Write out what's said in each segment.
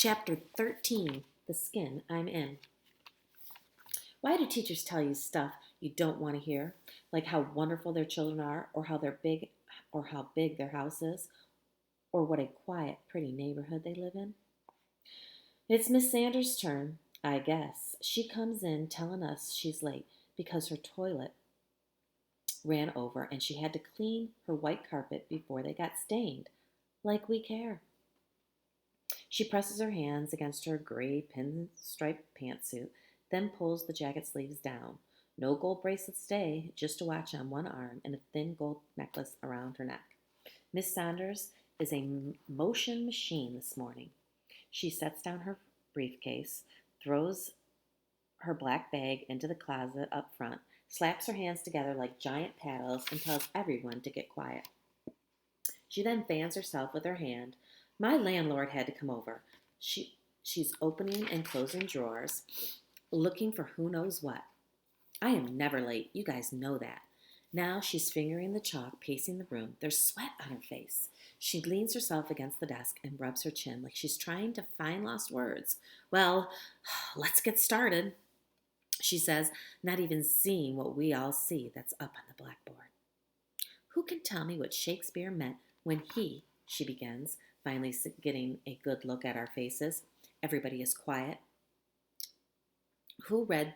Chapter 13, The Skin I'm In. Why do teachers tell you stuff you don't want to hear, like how wonderful their children are, or how big their house is, or what a quiet, pretty neighborhood they live in? It's Miss Sanders' turn, I guess. She comes in telling us she's late because her toilet ran over and she had to clean her white carpet before they got stained. Like we care. She presses her hands against her gray pinstripe pantsuit, then pulls the jacket sleeves down. No gold bracelets today, just a watch on one arm and a thin gold necklace around her neck. Miss Saunders is a motion machine this morning. She sets down her briefcase, throws her black bag into the closet up front, slaps her hands together like giant paddles, and tells everyone to get quiet. She then fans herself with her hand. My landlord had to come over. She's opening and closing drawers, looking for who knows what. I am never late. You guys know that. Now she's fingering the chalk, pacing the room. There's sweat on her face. She leans herself against the desk and rubs her chin like she's trying to find lost words. Well, let's get started, she says, not even seeing what we all see that's up on the blackboard. Who can tell me what Shakespeare meant when she begins, finally getting a good look at our faces. Everybody is quiet. Who read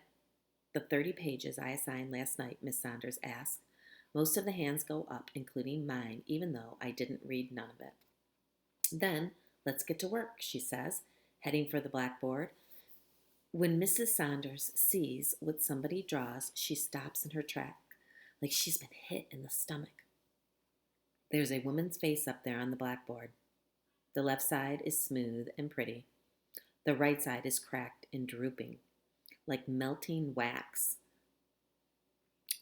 the 30 pages I assigned last night? Miss Saunders asked. Most of the hands go up, including mine, even though I didn't read none of it. Then, let's get to work, she says, heading for the blackboard. When Mrs. Saunders sees what somebody draws, she stops in her track, like she's been hit in the stomach. There's a woman's face up there on the blackboard. The left side is smooth and pretty. The right side is cracked and drooping, like melting wax.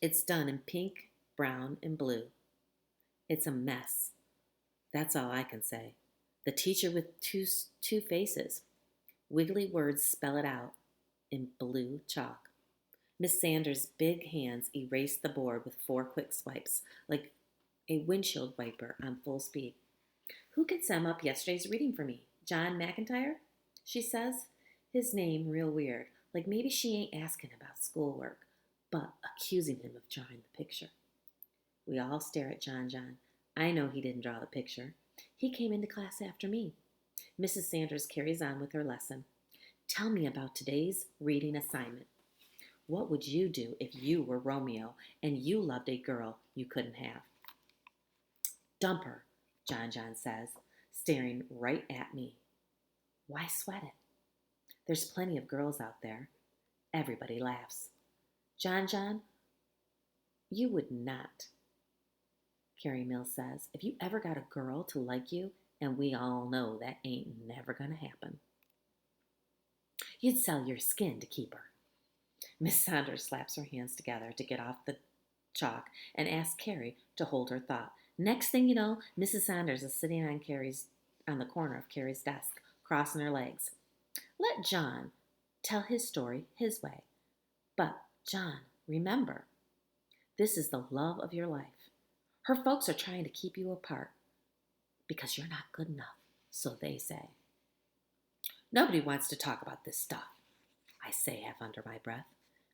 It's done in pink, brown, and blue. It's a mess. That's all I can say. The teacher with two faces. Wiggly words spell it out in blue chalk. Miss Sanders' big hands erase the board with 4 quick swipes, like a windshield wiper on full speed. Who can sum up yesterday's reading for me? John McIntyre? She says. His name real weird, like maybe she ain't asking about schoolwork, but accusing him of drawing the picture. We all stare at John. I know he didn't draw the picture. He came into class after me. Mrs. Sanders carries on with her lesson. Tell me about today's reading assignment. What would you do if you were Romeo and you loved a girl you couldn't have? Dump her, John says, staring right at me. Why sweat it? There's plenty of girls out there. Everybody laughs. John, you would not, Carrie Mills says. If you ever got a girl to like you, and we all know that ain't never gonna happen, you'd sell your skin to keep her. Miss Saunders slaps her hands together to get off the chalk and asks Carrie to hold her thought. Next thing you know, Mrs. Saunders is sitting on the corner of Carrie's desk, crossing her legs. Let John tell his story his way. But, John, remember, this is the love of your life. Her folks are trying to keep you apart because you're not good enough, so they say. Nobody wants to talk about this stuff, I say half under my breath.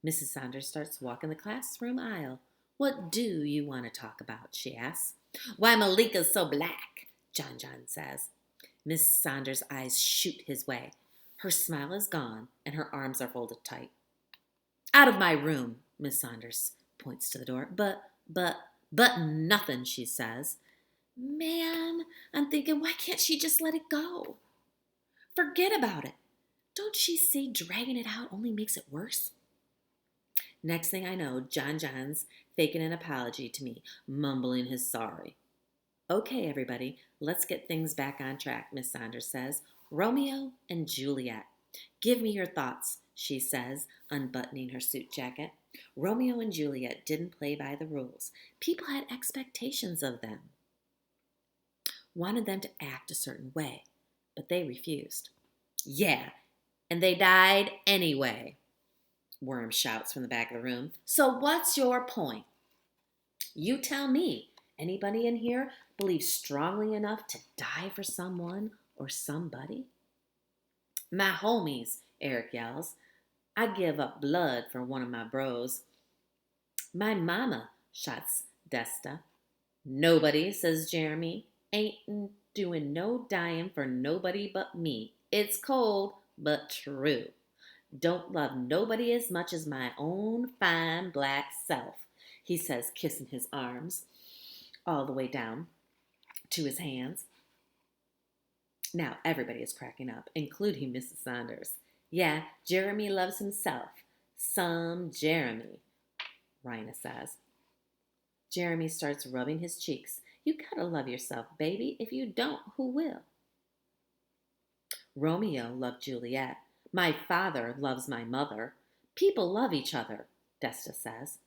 Mrs. Saunders starts walking the classroom aisle. What do you want to talk about? She asks. Why Malika's so black, John says. Miss Saunders' eyes shoot his way. Her smile is gone, and her arms are folded tight. Out of my room, Miss Saunders points to the door. But nothing, she says. Man, I'm thinking, why can't she just let it go? Forget about it. Don't she see dragging it out only makes it worse? Next thing I know, John's faking an apology to me, mumbling his sorry. Okay, everybody, let's get things back on track, Miss Saunders says. Romeo and Juliet. Give me your thoughts, she says, unbuttoning her suit jacket. Romeo and Juliet didn't play by the rules. People had expectations of them. Wanted them to act a certain way, but they refused. Yeah, and they died anyway, Worm shouts from the back of the room. So what's your point? You tell me. Anybody in here believe strongly enough to die for someone or somebody? My homies, Eric yells. I give up blood for one of my bros. My mama, shots Desta. Nobody, says Jeremy. Ain't doing no dying for nobody but me. It's cold, but true. Don't love nobody as much as my own fine black self, he says, kissing his arms all the way down to his hands. Now everybody is cracking up, including Mrs. Saunders. Yeah, Jeremy loves himself. Some Jeremy, Rhina says. Jeremy starts rubbing his cheeks. You gotta love yourself, baby. If you don't, who will? Romeo loved Juliet. My father loves my mother. People love each other, Desta says.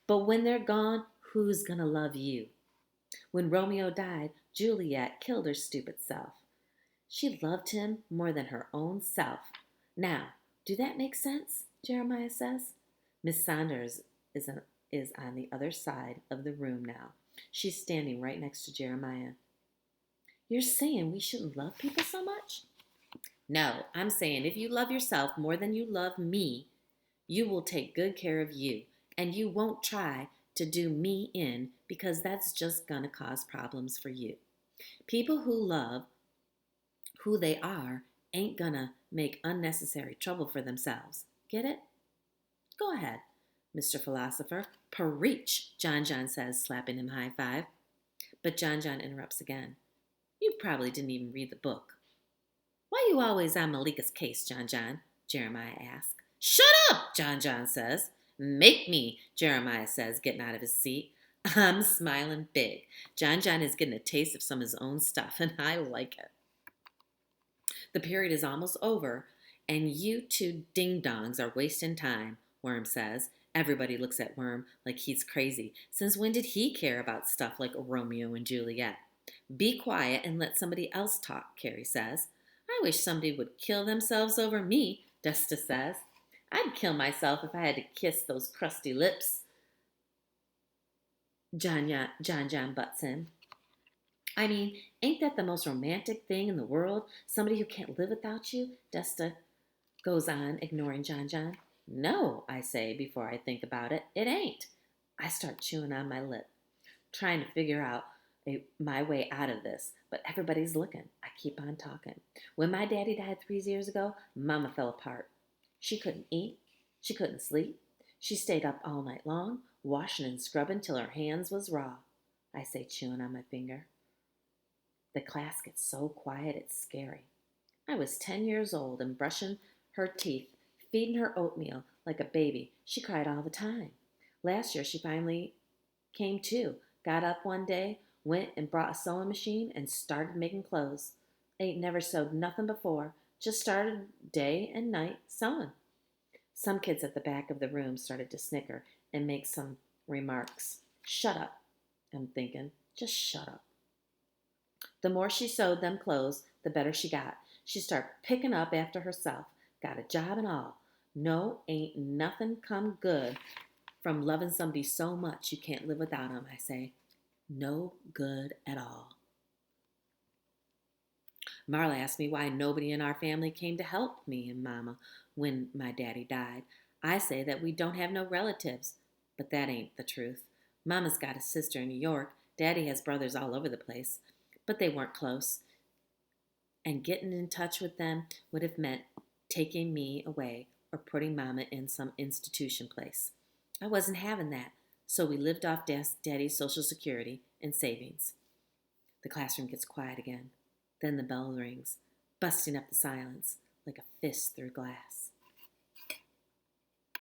But when they're gone, who's gonna love you? When Romeo died, Juliet killed her stupid self. She loved him more than her own self. Now, do that make sense? Jeremiah says. Miss Saunders is on the other side of the room now. She's standing right next to Jeremiah. You're saying we shouldn't love people so much? No, I'm saying if you love yourself more than you love me, you will take good care of you, and you won't try to do me in because that's just going to cause problems for you. People who love who they are ain't going to make unnecessary trouble for themselves. Get it? Go ahead, Mr. Philosopher. Preach, John John says, slapping him high five. But John John interrupts again. You probably didn't even read the book. Why you always on Malika's case, John John? Jeremiah asks. Shut up, John John says. Make me, Jeremiah says, getting out of his seat. I'm smiling big. John John is getting a taste of some of his own stuff, and I like it. The period is almost over, and you two ding-dongs are wasting time, Worm says. Everybody looks at Worm like he's crazy. Since when did he care about stuff like Romeo and Juliet? Be quiet and let somebody else talk, Carrie says. I wish somebody would kill themselves over me, Desta says. I'd kill myself if I had to kiss those crusty lips. John John butts in. I mean, ain't that the most romantic thing in the world? Somebody who can't live without you? Desta goes on, ignoring John John. No, I say before I think about it. It ain't. I start chewing on my lip, trying to figure out my way out of this, but everybody's looking. I keep on talking. When my daddy died 3 years ago, Mama fell apart. She couldn't eat. She couldn't sleep. She stayed up all night long, washing and scrubbing till her hands was raw. I say, chewing on my finger. The class gets so quiet it's scary. I was 10 years old and brushing her teeth, feeding her oatmeal like a baby. She cried all the time. Last year she finally came to, got up one day, went and brought a sewing machine and started making clothes. Ain't never sewed nothing before, just started day and night sewing. Some kids at the back of the room started to snicker and make some remarks. Shut up, I'm thinking. Just shut up. The more she sewed them clothes, the better she got. She started picking up after herself, got a job and all. No, ain't nothing come good from loving somebody so much you can't live without them, I say. No good at all. Marla asked me why nobody in our family came to help me and Mama when my daddy died. I say that we don't have no relatives, but that ain't the truth. Mama's got a sister in New York. Daddy has brothers all over the place, but they weren't close. And getting in touch with them would have meant taking me away or putting Mama in some institution place. I wasn't having that, so we lived off Daddy's Social Security and savings. The classroom gets quiet again. Then the bell rings, busting up the silence like a fist through glass.